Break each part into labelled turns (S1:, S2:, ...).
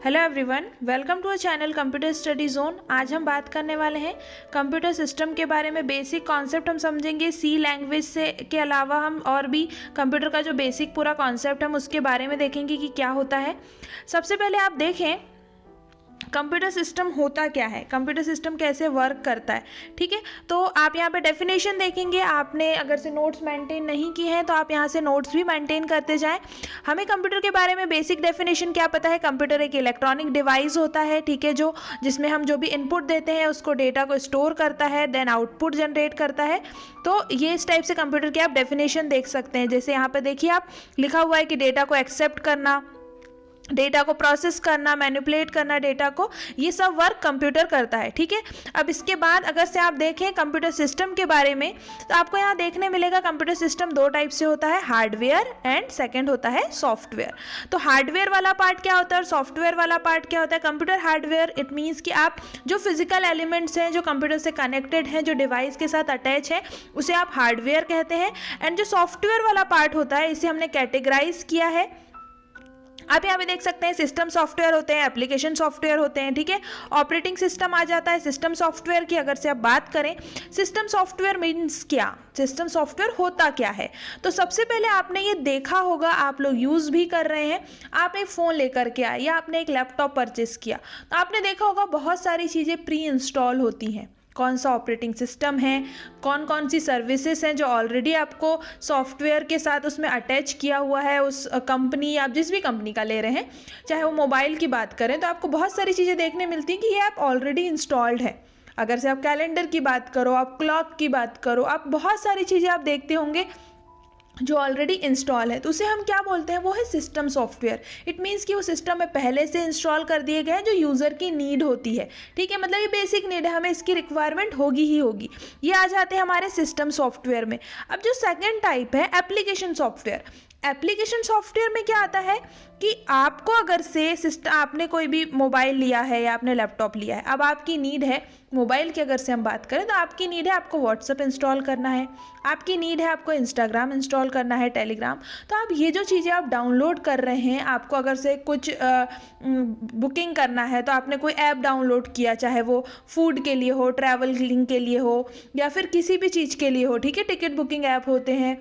S1: Hello everyone, welcome to a channel computer study zone. आज हम बात करने वाले हैं कंप्यूटर सिस्टम के बारे में। बेसिक कॉन्सेप्ट हम समझेंगे सी लैंग्वेज से के अलावा हम और भी कंप्यूटर का जो बेसिक पूरा कॉन्सेप्ट हम उसके बारे में देखेंगे कि क्या होता है। सबसे पहले आप देखें कंप्यूटर सिस्टम होता क्या है, कंप्यूटर सिस्टम कैसे वर्क करता है। ठीक है, तो आप यहाँ पे डेफिनेशन देखेंगे। आपने अगर से नोट्स मेंटेन नहीं की हैं तो आप यहाँ से नोट्स भी मेंटेन करते जाएं। हमें कंप्यूटर के बारे में बेसिक डेफिनेशन क्या पता है। कंप्यूटर एक इलेक्ट्रॉनिक डिवाइस होता है, ठीक है, जिसमें हम जो भी इनपुट देते हैं उसको डेटा को स्टोर करता है, देन आउटपुट जनरेट करता है। तो ये इस टाइप से कंप्यूटर की आप डेफिनेशन देख सकते हैं। जैसे यहाँ पे देखिए आप लिखा हुआ है कि डेटा को एक्सेप्ट करना, डेटा को प्रोसेस करना, मैनिपुलेट करना डेटा को, ये सब वर्क कंप्यूटर करता है। ठीक है, अब इसके बाद अगर से आप देखें कंप्यूटर सिस्टम के बारे में तो आपको यहाँ देखने मिलेगा कंप्यूटर सिस्टम दो टाइप से होता है, हार्डवेयर एंड सेकंड होता है सॉफ्टवेयर। तो हार्डवेयर वाला पार्ट क्या होता है और सॉफ्टवेयर वाला पार्ट क्या होता है। कंप्यूटर हार्डवेयर इट मीन्स कि आप जो फिजिकल एलिमेंट्स हैं जो कंप्यूटर से कनेक्टेड हैं, जो डिवाइस के साथ अटैच है, उसे आप हार्डवेयर कहते हैं। एंड जो सॉफ्टवेयर वाला पार्ट होता है इसे हमने कैटेगराइज किया है। आप यहाँ पे देख सकते हैं सिस्टम सॉफ्टवेयर होते हैं, एप्लीकेशन सॉफ्टवेयर होते हैं। ठीक है, ऑपरेटिंग सिस्टम आ जाता है सिस्टम सॉफ्टवेयर की। अगर से आप बात करें सिस्टम सॉफ्टवेयर मीन्स क्या, सिस्टम सॉफ्टवेयर होता क्या है, तो सबसे पहले आपने ये देखा होगा, आप लोग यूज़ भी कर रहे हैं। आप एक फ़ोन लेकर के आए या आपने एक लैपटॉप परचेस किया तो आपने देखा होगा बहुत सारी चीज़ें प्री इंस्टॉल होती हैं। कौन सा ऑपरेटिंग सिस्टम है, कौन कौन सी सर्विसेज हैं जो ऑलरेडी आपको सॉफ्टवेयर के साथ उसमें अटैच किया हुआ है। उस कंपनी, आप जिस भी कंपनी का ले रहे हैं, चाहे वो मोबाइल की बात करें तो आपको बहुत सारी चीज़ें देखने मिलती हैं कि ये ऐप ऑलरेडी इंस्टॉल्ड है। अगर से आप कैलेंडर की बात करो, आप क्लॉक की बात करो, आप बहुत सारी चीज़ें आप देखते होंगे जो ऑलरेडी इंस्टॉल है, तो उसे हम क्या बोलते हैं, वो है सिस्टम सॉफ्टवेयर। इट मीन्स कि वो सिस्टम में पहले से इंस्टॉल कर दिए गए हैं जो यूज़र की नीड होती है। ठीक है, मतलब ये बेसिक नीड है, हमें इसकी रिक्वायरमेंट होगी ही होगी। ये आ जाते हैं हमारे सिस्टम सॉफ्टवेयर में। अब जो सेकेंड टाइप है एप्लीकेशन सॉफ्टवेयर। एप्लीकेशन सॉफ्टवेयर में क्या आता है कि आपको अगर से सिस्टम, आपने कोई भी मोबाइल लिया है या आपने लैपटॉप लिया है, अब आपकी नीड है मोबाइल की, अगर से हम बात करें तो आपकी नीड है आपको व्हाट्सअप इंस्टॉल करना है, आपकी नीड है आपको इंस्टाग्राम इंस्टॉल करना है, टेलीग्राम। तो आप ये जो चीज़ें आप डाउनलोड कर रहे हैं, आपको अगर से कुछ बुकिंग करना है तो आपने कोई ऐप डाउनलोड किया, चाहे वो फूड के लिए हो, ट्रैवलिंग के लिए हो, या फिर किसी भी चीज़ के लिए हो। ठीक है, टिकट बुकिंग ऐप होते हैं,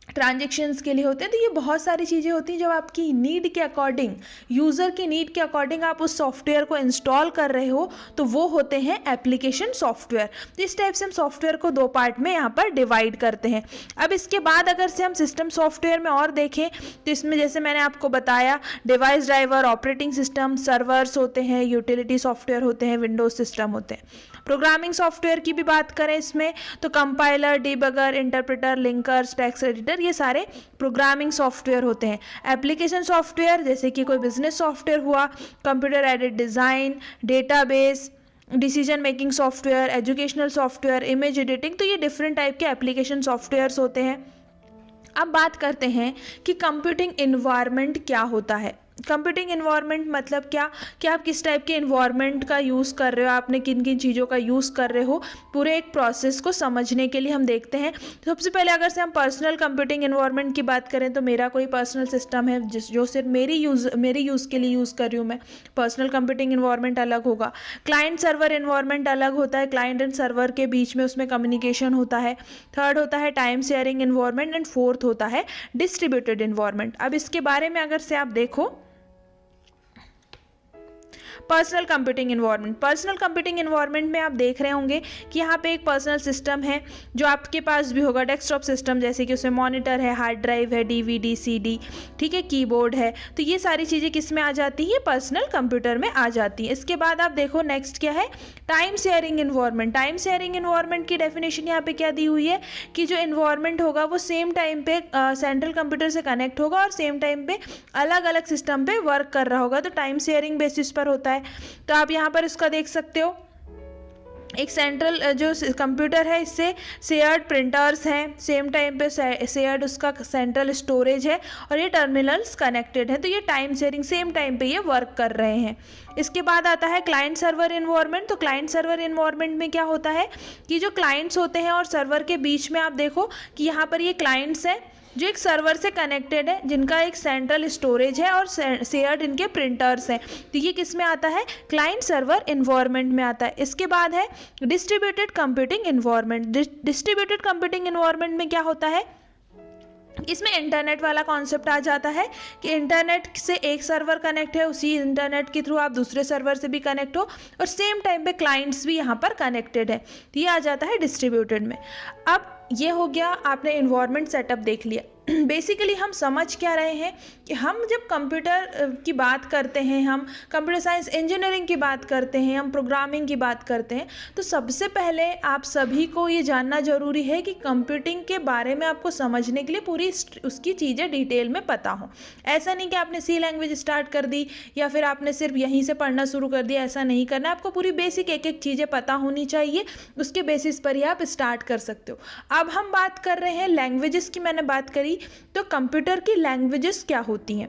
S1: ट्रांजेक्शन्स के लिए होते हैं। तो ये बहुत सारी चीज़ें होती हैं जब आपकी नीड के अकॉर्डिंग, यूज़र की नीड के अकॉर्डिंग आप उस सॉफ्टवेयर को इंस्टॉल कर रहे हो, तो वो होते हैं एप्लीकेशन सॉफ्टवेयर। तो इस टाइप से हम सॉफ्टवेयर को दो पार्ट में यहाँ पर डिवाइड करते हैं। अब इसके बाद अगर से हम सिस्टम सॉफ्टवेयर में और देखें तो इसमें जैसे मैंने आपको बताया device driver, operating system, servers होते हैं, यूटिलिटी सॉफ्टवेयर होते हैं, विंडोज सिस्टम होते हैं। प्रोग्रामिंग सॉफ्टवेयर की भी बात करें इसमें तो compiler, debugger, interpreter, linkers, text editor, ये सारे प्रोग्रामिंग सॉफ्टवेयर होते हैं। एप्लीकेशन सॉफ्टवेयर जैसे कि कोई बिजनेस सॉफ्टवेयर हुआ, computer aided design, database, decision making software, educational software, image editing, तो ये डिफरेंट टाइप के एप्लीकेशन सॉफ्टवेयर्स होते हैं। अब बात करते हैं कि कंप्यूटिंग इन्वायरमेंट क्या होता है। कंप्यूटिंग इन्वायरमेंट मतलब क्या कि आप किस टाइप के इन्वायरमेंट का यूज़ कर रहे हो, आपने किन किन चीज़ों का यूज़ कर रहे हो, पूरे एक प्रोसेस को समझने के लिए हम देखते हैं। सबसे पहले अगर से हम पर्सनल कंप्यूटिंग इन्वायरमेंट की बात करें तो मेरा कोई पर्सनल सिस्टम है जो सिर्फ मेरे यूज़ के लिए यूज़ कर रही हूँ मैं, पर्सनल कंप्यूटिंग इन्वायरमेंट अलग होगा। क्लाइंट सर्वर इन्वायरमेंट अलग होता है, क्लाइंट एंड सर्वर के बीच में उसमें कम्युनिकेशन होता है। थर्ड होता है time sharing environment and fourth होता है डिस्ट्रीब्यूटेड इन्वायरमेंट। अब इसके बारे में अगर से आप देखो personal computing environment, personal computing environment में आप देख रहे होंगे कि यहाँ पे एक पर्सनल सिस्टम है जो आपके पास भी होगा, डेस्कटॉप सिस्टम, जैसे कि उसमें मॉनिटर है, हार्ड ड्राइव है, डीवीडी, सीडी, ठीक है, कीबोर्ड है। तो ये सारी चीज़ें किस में आ जाती हैं, पर्सनल कंप्यूटर में आ जाती हैं। इसके बाद आप देखो नेक्स्ट क्या है, time sharing environment. Time sharing environment की डेफिनेशन यहाँ पे क्या दी हुई है कि जो इन्वायरमेंट होगा वो सेम टाइम पे सेंट्रल कंप्यूटर से कनेक्ट होगा और सेम टाइम पे अलग अलग सिस्टम पे वर्क कर रहा होगा, तो टाइम शेयरिंग बेसिस पर होता है। तो आप यहाँ पर इसका देख सकते हो, एक सेंट्रल जो कंप्यूटर है इससे शेयर्ड प्रिंटर्स हैं, सेम टाइम पे शेयर्ड उसका सेंट्रल स्टोरेज है और ये टर्मिनल्स कनेक्टेड हैं, तो ये टाइम शेयरिंग सेम टाइम पे ये वर्क कर रहे हैं। इसके बाद आता है क्लाइंट सर्वर इन्वायरमेंट। तो क्लाइंट सर्वर इन्वायरमेंट में क्या होता है कि जो क्लाइंट्स होते हैं और सर्वर के बीच में आप देखो कि यहाँ पर ये क्लाइंट्स हैं जो एक सर्वर से कनेक्टेड है, जिनका एक सेंट्रल स्टोरेज है और शेयर्ड इनके प्रिंटर्स हैं। तो ये किस में आता है? क्लाइंट सर्वर इन्वायरमेंट में आता है। इसके बाद है distributed computing environment. Distributed computing environment में क्या होता है? इसमें इंटरनेट वाला कॉन्सेप्ट आ जाता है कि इंटरनेट से एक सर्वर कनेक्ट है, उसी इंटरनेट के थ्रू आप दूसरे सर्वर से भी कनेक्ट हो और सेम टाइम पे क्लाइंट्स भी यहाँ पर कनेक्टेड है। तो ये आ जाता है डिस्ट्रीब्यूटेड में। अब ये हो गया, आपने इन्वायरमेंट सेटअप देख लिया। बेसिकली हम समझ क्या रहे हैं कि हम जब कंप्यूटर की बात करते हैं, हम कंप्यूटर साइंस इंजीनियरिंग की बात करते हैं, हम प्रोग्रामिंग की बात करते हैं, तो सबसे पहले आप सभी को ये जानना ज़रूरी है कि कंप्यूटिंग के बारे में आपको समझने के लिए पूरी उसकी चीज़ें डिटेल में पता हो। ऐसा नहीं कि आपने सी लैंग्वेज स्टार्ट कर दी या फिर आपने सिर्फ यहीं से पढ़ना शुरू कर दिया, ऐसा नहीं करना। आपको पूरी बेसिक एक एक चीज़ें पता होनी चाहिए, उसके बेसिस पर ही आप स्टार्ट कर सकते हो। अब हम बात कर रहे हैं लैंग्वेजेस की। मैंने बात करी तो कंप्यूटर की लैंग्वेजेस क्या होती हैं।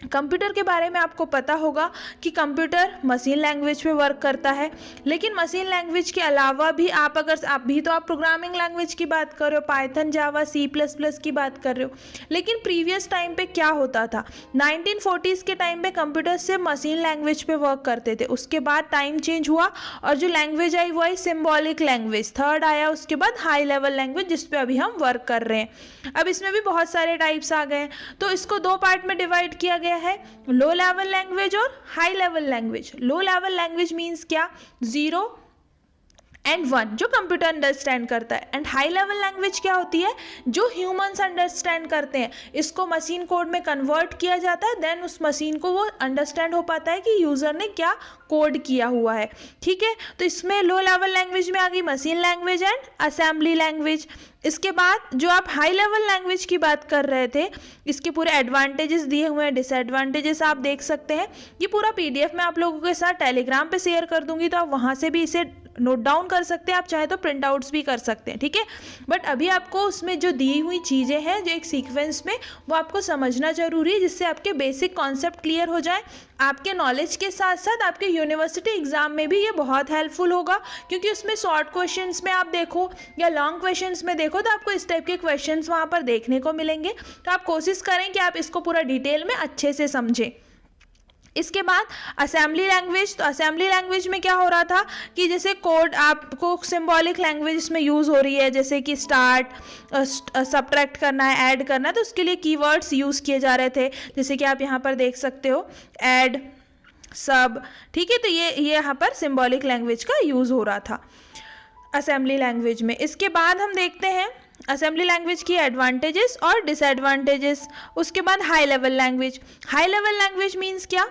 S1: कंप्यूटर के बारे में आपको पता होगा कि कंप्यूटर मशीन लैंग्वेज पे वर्क करता है, लेकिन मशीन लैंग्वेज के अलावा भी आप प्रोग्रामिंग लैंग्वेज की बात कर रहे हो, पाइथन, जावा, C++ की बात कर रहे हो। लेकिन प्रीवियस टाइम पे क्या होता था? 1940s के टाइम पे कंप्यूटर से मशीन लैंग्वेज पे वर्क करते थे। उसके बाद टाइम चेंज हुआ और जो लैंग्वेज आई वो आई सिम्बॉलिक लैंग्वेज। थर्ड आया उसके बाद हाई लेवल लैंग्वेज, जिस पे अभी हम वर्क कर रहे हैं। अब इसमें भी बहुत सारे टाइप्स आ गए, तो इसको दो पार्ट में डिवाइड किया गया है, लो लेवल लैंग्वेज और high level language. Low level language means क्या? 0 and 1 जो कंप्यूटर अंडरस्टैंड करता है। एंड हाई लेवल लैंग्वेज क्या होती है? जो ह्यूमंस अंडरस्टैंड करते हैं। इसको मशीन कोड में कन्वर्ट किया जाता है, देन उस मशीन को वो अंडरस्टैंड हो पाता है कि यूजर ने क्या कोड किया हुआ है। ठीक है, तो इसमें लो लेवल लैंग्वेज में आ गई machine language and assembly language. इसके बाद जो आप हाई लेवल लैंग्वेज की बात कर रहे थे, इसके पूरे एडवांटेजेस दिए हुए हैं, डिसएडवांटेजेस आप देख सकते हैं। ये पूरा PDF मैं आप लोगों के साथ टेलीग्राम पे शेयर कर दूंगी, तो आप वहाँ से भी इसे नोट डाउन कर सकते हैं। आप चाहे तो प्रिंट आउट्स भी कर सकते हैं। ठीक है, बट अभी आपको उसमें जो दी हुई चीज़ें हैं जो एक सीक्वेंस में, वो आपको समझना जरूरी है, जिससे आपके बेसिक कॉन्सेप्ट क्लियर हो जाए। आपके नॉलेज के साथ साथ आपके यूनिवर्सिटी एग्जाम में भी ये बहुत हेल्पफुल होगा, क्योंकि उसमें शॉर्ट क्वेश्चंस में आप देखो या लॉन्ग क्वेश्चंस में देखो, तो आपको इस टाइप के क्वेश्चंस वहाँ पर देखने को मिलेंगे। तो आप कोशिश करें कि आप इसको पूरा डिटेल में अच्छे से समझें। इसके बाद असेंबली लैंग्वेज। तो असेंबली लैंग्वेज में क्या हो रहा था कि जैसे कोड आपको सिंबॉलिक लैंग्वेज इसमें यूज़ हो रही है, जैसे कि स्टार्ट, सब्ट्रैक्ट करना है, ऐड करना है, तो उसके लिए कीवर्ड्स यूज़ किए जा रहे थे, जैसे कि आप यहाँ पर देख सकते हो ऐड, सब। ठीक है, तो ये यहाँ पर सिंबॉलिक लैंग्वेज का यूज़ हो रहा था असेंबली लैंग्वेज में। इसके बाद हम देखते हैं असेंबली लैंग्वेज की एडवांटेजेस और डिसएडवांटेजेस। उसके बाद high level language. High level language means क्या?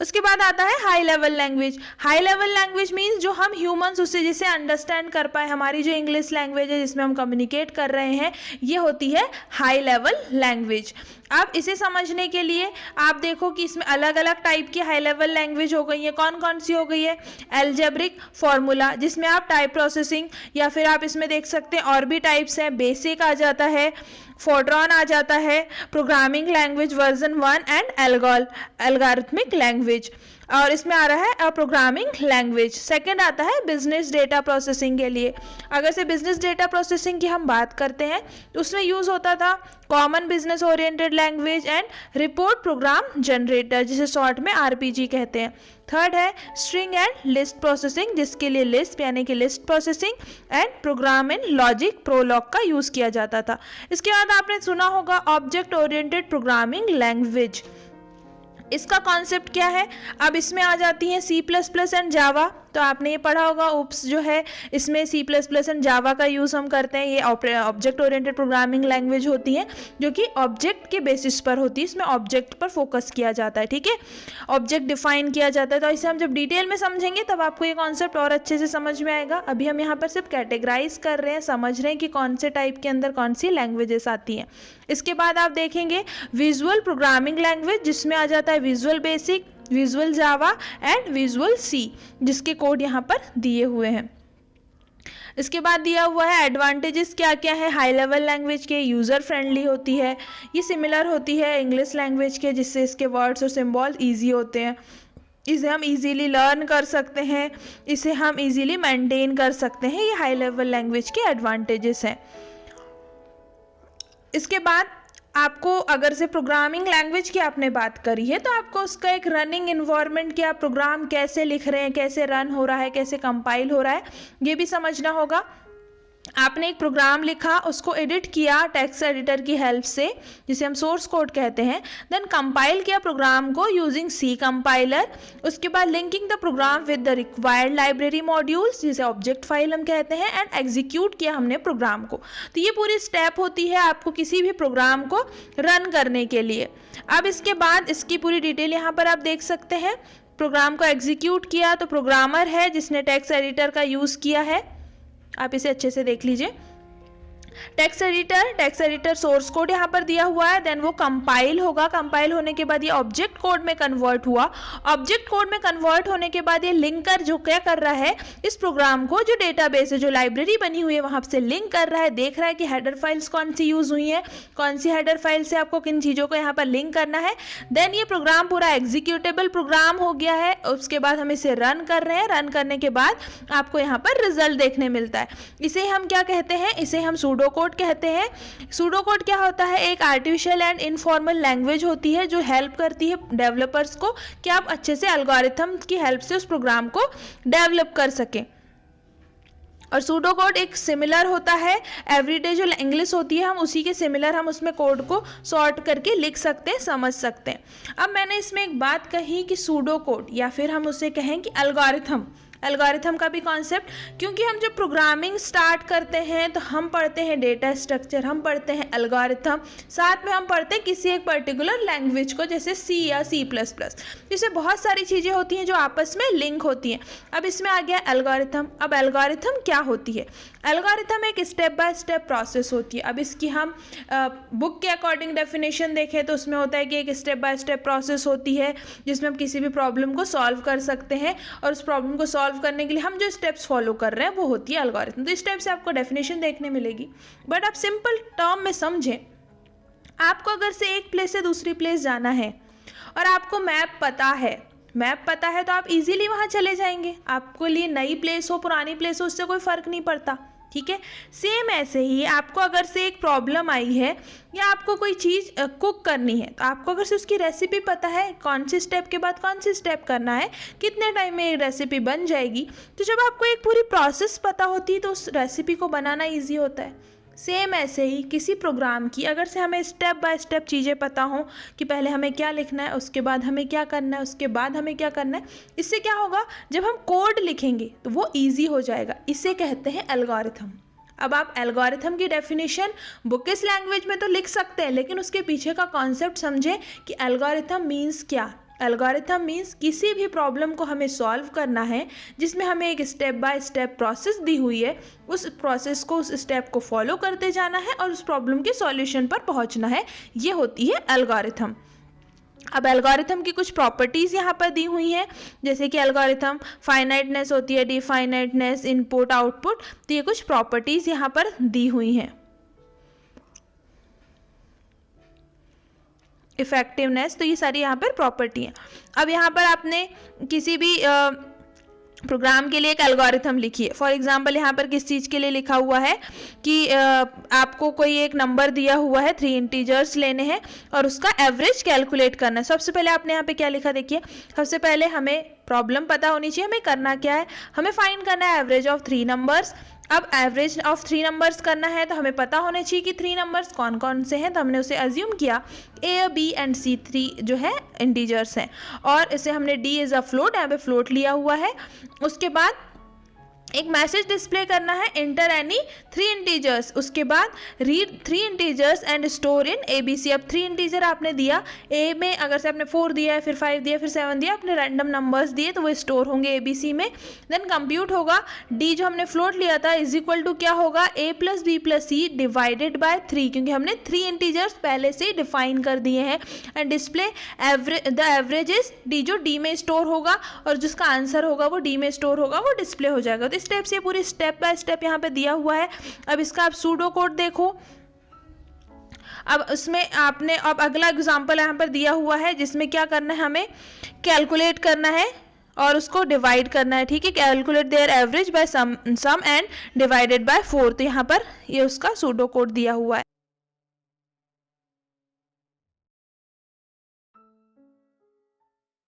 S1: उसके बाद आता है high level language. High level language means जो हम ह्यूमंस उससे जिसे अंडरस्टैंड कर पाए, हमारी जो इंग्लिश लैंग्वेज है जिसमें हम कम्युनिकेट कर रहे हैं, ये होती है हाई लेवल लैंग्वेज। अब इसे समझने के लिए आप देखो कि इसमें अलग अलग टाइप की हाई लेवल लैंग्वेज हो गई है। कौन कौन सी हो गई है? एल्जेब्रिक फॉर्मूला, जिसमें आप टाइप प्रोसेसिंग, या फिर आप इसमें देख सकते हैं और भी टाइप्स हैं, बेसिक आ जाता है, फोर्ट्रॉन आ जाता है, programming language version 1 and algorithmic language, और इसमें आ रहा है प्रोग्रामिंग लैंग्वेज। सेकंड आता है बिजनेस डेटा प्रोसेसिंग के लिए। अगर से बिजनेस डेटा प्रोसेसिंग की हम बात करते हैं तो उसमें यूज़ होता था common business oriented language and report program generator, जिसे शॉर्ट में RPG कहते हैं। थर्ड है स्ट्रिंग एंड लिस्ट प्रोसेसिंग, जिसके लिए लिस्ट यानी कि list processing and program in logic Prolog का यूज़ किया जाता था। इसके बाद आपने सुना होगा ऑब्जेक्ट ओरिएंटेड प्रोग्रामिंग लैंग्वेज। इसका कॉन्सेप्ट क्या है? अब इसमें आ जाती हैं C++ एंड जावा। तो आपने ये पढ़ा होगा ओप्स जो है, इसमें C++ एंड जावा का यूज़ हम करते हैं। ये ऑब्जेक्ट ओरिएंटेड प्रोग्रामिंग लैंग्वेज होती है जो कि ऑब्जेक्ट के बेसिस पर होती है। इसमें ऑब्जेक्ट पर फोकस किया जाता है। ठीक है, ऑब्जेक्ट डिफाइन किया जाता है। तो इसे हम जब डिटेल में समझेंगे तब आपको ये कॉन्सेप्ट और अच्छे से समझ में आएगा। अभी हम यहाँ पर सिर्फ कैटेगराइज कर रहे हैं, समझ रहे हैं कि कौन से टाइप के अंदर कौन सी लैंग्वेजेस आती हैं। इसके बाद आप देखेंगे विजुअल प्रोग्रामिंग लैंग्वेज, जिसमें आ जाता है visual basic, visual Java and visual C, जिसके कोड यहाँ पर दिए हुए हैं। इसके बाद दिया हुआ है एडवांटेजेस क्या क्या है हाई लेवल लैंग्वेज के। यूज़र फ्रेंडली होती है, ये सिमिलर होती है इंग्लिश लैंग्वेज के, जिससे इसके वर्ड्स और सिम्बॉल ईजी होते हैं। इसे हम इजीली लर्न कर सकते हैं, इसे हम इजीली मेंटेन कर सकते हैं। ये हाई लेवल लैंग्वेज के एडवांटेजेस हैं। इसके बाद आपको अगर से प्रोग्रामिंग लैंग्वेज की आपने बात करी है तो आपको उसका एक रनिंग इन्वायरमेंट, कि आप प्रोग्राम कैसे लिख रहे हैं, कैसे रन हो रहा है, कैसे कंपाइल हो रहा है, ये भी समझना होगा। आपने एक प्रोग्राम लिखा, उसको एडिट किया टेक्स्ट एडिटर की हेल्प से, जिसे हम सोर्स कोड कहते हैं, देन कंपाइल किया प्रोग्राम को यूजिंग सी कंपाइलर। उसके बाद linking the program with the required library modules, जिसे ऑब्जेक्ट फाइल हम कहते हैं, एंड एग्जीक्यूट किया हमने प्रोग्राम को। तो ये पूरी स्टेप होती है आपको किसी भी प्रोग्राम को रन करने के लिए। अब इसके बाद इसकी पूरी डिटेल यहाँ पर आप देख सकते हैं। प्रोग्राम को एग्जीक्यूट किया तो प्रोग्रामर है जिसने टेक्स्ट एडिटर का यूज़ किया है, आप इसे अच्छे से देख लीजिए। टेक्स्ट एडिटर सोर्स कोड यहाँ पर दिया हुआ है, देन वो कंपाइल होगा। कंपाइल होने के बाद ये ऑब्जेक्ट कोड में कन्वर्ट हुआ। ऑब्जेक्ट कोड में कन्वर्ट होने के बाद ये लिंकर जो क्या कर रहा है, इस प्रोग्राम को जो डेटाबेस है, जो लाइब्रेरी बनी हुई है, वहाँ से लिंक कर रहा है, देख रहा है कि हेडर फाइल्स कौन सी यूज हुई हैं, कौन सी हेडर फाइल से आपको किन चीज़ों को यहाँ पर लिंक करना है। देन ये प्रोग्राम पूरा एग्जीक्यूटेबल प्रोग्राम हो गया है। उसके बाद हम इसे रन कर रहे हैं। रन करने के बाद आपको यहाँ पर रिजल्ट देखने मिलता है। इसे हम क्या कहते हैं, इसे हम सूडो कोड कहते हैं। सूडो कोड क्या होता है, एक आर्टिफिशियल एंड इनफॉर्मल लैंग्वेज होती है जो हेल्प करती है डेवलपर्स को कि आप अच्छे से एल्गोरिथम की हेल्प से उस प्रोग्राम को डेवलप कर सकें। और सूडो कोड एक सिमिलर होता है, एवरीडे जो इंग्लिश होती है हम उसी के सिमिलर हम उसमें कोड को सॉर्ट करके लिख सकते हैं, समझ सकते हैं। अब मैंने इसमें एक बात कही कि सूडो कोड, या फिर हम उसे कहें कि एल्गोरिथम का भी कॉन्सेप्ट, क्योंकि हम जब प्रोग्रामिंग स्टार्ट करते हैं तो हम पढ़ते हैं डेटा स्ट्रक्चर, हम पढ़ते हैं एल्गोरिथम, साथ में हम पढ़ते हैं किसी एक पर्टिकुलर लैंग्वेज को, जैसे सी या C++। जैसे बहुत सारी चीज़ें होती हैं जो आपस में लिंक होती हैं। अब इसमें आ गया एल्गोरिथम। अब एल्गोरिथम क्या होती है, एल्गोरिथम एक स्टेप बाय स्टेप प्रोसेस होती है। अब इसकी हम बुक के अकॉर्डिंग डेफिनेशन देखें तो उसमें होता है कि एक स्टेप बाय स्टेप प्रोसेस होती है जिसमें हम किसी भी प्रॉब्लम को सॉल्व कर सकते हैं, और उस प्रॉब्लम को सॉल्व करने के लिए हम जो स्टेप्स फॉलो कर रहे हैं वो होती है एल्गोरिथम। तो इस टाइप से आपको डेफिनेशन देखने मिलेगी। बट आप सिंपल टर्म में समझें, आपको अगर से एक प्लेस से दूसरी प्लेस जाना है और आपको मैप पता है तो आप इजीली वहाँ चले जाएंगे। आपको लिए नई प्लेस हो पुरानी प्लेस हो उससे कोई फ़र्क नहीं पड़ता, ठीक है। सेम ऐसे ही आपको अगर से एक प्रॉब्लम आई है या आपको कोई चीज़ कुक करनी है, तो आपको अगर से उसकी रेसिपी पता है, कौन सी स्टेप के बाद कौन सी स्टेप करना है, कितने टाइम में ये रेसिपी बन जाएगी, तो जब आपको एक पूरी प्रोसेस पता होती है तो उस रेसिपी को बनाना ईजी होता है। सेम ऐसे ही किसी प्रोग्राम की अगर से हमें स्टेप बाय स्टेप चीज़ें पता हों कि पहले हमें क्या लिखना है, उसके बाद हमें क्या करना है, उसके बाद हमें क्या करना है, इससे क्या होगा, जब हम कोड लिखेंगे तो वो इजी हो जाएगा। इसे कहते हैं एल्गोरिथम। अब आप एल्गोरिथम की डेफिनेशन बुकिश लैंग्वेज में तो लिख सकते हैं, लेकिन उसके पीछे का कॉन्सेप्ट समझें कि एल्गोरिथम मीन्स क्या। एल्गोरिथम मीन्स किसी भी प्रॉब्लम को हमें सॉल्व करना है जिसमें हमें एक स्टेप बाय स्टेप प्रोसेस दी हुई है, उस प्रोसेस को, उस स्टेप को फॉलो करते जाना है और उस प्रॉब्लम के सॉल्यूशन पर पहुंचना है। ये होती है एल्गोरिथम। अब एल्गोरिथम की कुछ प्रॉपर्टीज़ यहाँ पर दी हुई हैं, जैसे कि एल्गोरिथम फाइनाइटनेस होती है, डिफाइनाइटनेस, इनपुट आउटपुट, तो ये कुछ प्रॉपर्टीज़ यहाँ पर दी हुई हैं। इफेक्टिवनेस, तो ये सारी यहाँ पर प्रॉपर्टी हैं। अब यहाँ पर आपने किसी भी प्रोग्राम के लिए एक एल्गोरिथम लिखी है। फॉर एग्जांपल यहाँ पर किस चीज़ के लिए लिखा हुआ है कि आपको कोई एक नंबर दिया हुआ है, 3 इंटीजर्स लेने हैं और उसका एवरेज कैलकुलेट करना है। सबसे पहले आपने यहाँ पे क्या लिखा, देखिए, सबसे पहले हमें प्रॉब्लम पता होनी चाहिए, हमें करना क्या है, हमें फाइंड करना है एवरेज ऑफ 3 नंबर्स। अब एवरेज ऑफ 3 नंबर्स करना है तो हमें पता होने चाहिए कि 3 नंबर्स कौन कौन से हैं, तो हमने उसे अज्यूम किया A, B एंड C 3 जो है इंटीजर्स हैं, और इसे हमने D इज़ अ फ्लोट, यहाँ पे फ्लोट लिया हुआ है। उसके बाद एक मैसेज डिस्प्ले करना है, इंटर एनी 3 इंटीजर्स, उसके बाद read 3 integers and store in ABC। अब 3 इंटीजर आपने दिया, A में अगर से आपने 4 दिया है, फिर 5 दिया, फिर 7 दिया, आपने रैंडम नंबर्स दिए तो वो स्टोर होंगे ABC में। देन कंप्यूट होगा, D जो हमने फ्लोट लिया था इज इक्वल टू क्या होगा, A plus B plus C divided by 3, क्योंकि हमने 3 इंटीजर्स पहले से ही डिफाइन कर दिए हैं। And display the average is D, जो D में स्टोर होगा और जिसका आंसर होगा वो D में स्टोर होगा, वो डिस्प्ले हो जाएगा। तो स्टेप से पूरी स्टेप बाय स्टेप यहाँ पे दिया हुआ है। अब इसका आप सूडो कोड देखो। अब उसमें आपने अब अगला एग्जांपल यहाँ पर दिया हुआ है जिसमें क्या करना है, हमें कैलकुलेट करना है और उसको डिवाइड करना है, ठीक है। Calculate their average by sum and divided by 4, तो यहाँ पर ये उसका सूडो कोड दिया हुआ है।